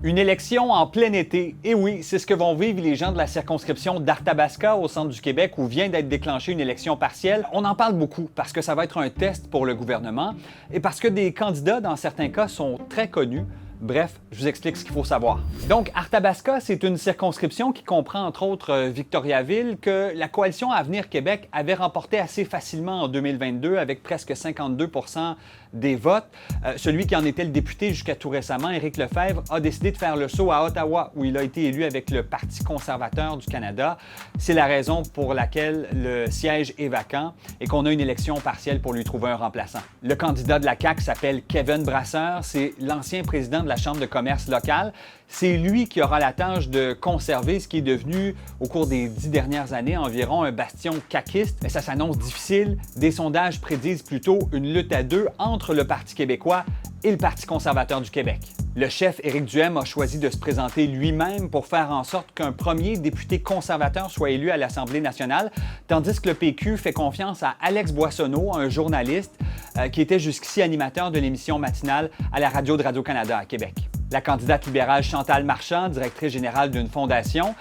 Une élection en plein été. Et oui, c'est ce que vont vivre les gens de la circonscription d'Arthabasca au centre du Québec où vient d'être déclenchée une élection partielle. On en parle beaucoup parce que ça va être un test pour le gouvernement et parce que des candidats, dans certains cas, sont très connus. Bref, je vous explique ce qu'il faut savoir. Donc, Arthabasca, c'est une circonscription qui comprend entre autres Victoriaville, que la coalition Avenir Québec avait remporté assez facilement en 2022 avec presque 52% des votes. Celui qui en était le député jusqu'à tout récemment, Éric Lefebvre, a décidé de faire le saut à Ottawa, où il a été élu avec le Parti conservateur du Canada. C'est la raison pour laquelle le siège est vacant et qu'on a une élection partielle pour lui trouver un remplaçant. Le candidat de la CAQ s'appelle Kevin Brasseur, c'est l'ancien président de la Chambre de commerce locale. C'est lui qui aura la tâche de conserver ce qui est devenu, au cours des 10 dernières années, environ un bastion caquiste. Mais ça s'annonce difficile. Des sondages prédisent plutôt une lutte à deux entre le Parti québécois et le Parti conservateur du Québec. Le chef Éric Duhem a choisi de se présenter lui-même pour faire en sorte qu'un premier député conservateur soit élu à l'Assemblée nationale, tandis que le PQ fait confiance à Alex Boissonnault, un journaliste qui était jusqu'ici animateur de l'émission matinale à la radio de Radio-Canada à Québec. La candidate libérale Chantal Marchand, directrice générale d'une fondation,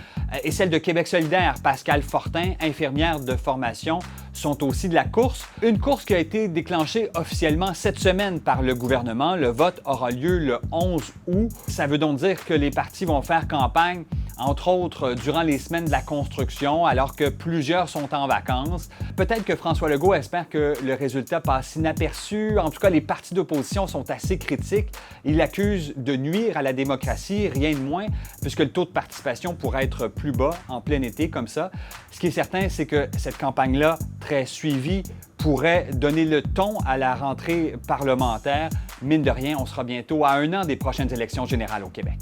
et celle de Québec solidaire, Pascale Fortin, infirmière de formation, sont aussi de la course. Une course qui a été déclenchée officiellement cette semaine par le gouvernement. Le vote aura lieu le 11 août. Ça veut donc dire que les partis vont faire campagne, entre autres, durant les semaines de la construction, alors que plusieurs sont en vacances. Peut-être que François Legault espère que le résultat passe inaperçu. En tout cas, les partis d'opposition sont assez critiques. Ils l'accusent de nuire à la démocratie, rien de moins, puisque le taux de participation pourrait être plus bas en plein été comme ça. Ce qui est certain, c'est que cette campagne-là, très suivie, pourrait donner le ton à la rentrée parlementaire. Mine de rien, on sera bientôt à 1 an des prochaines élections générales au Québec.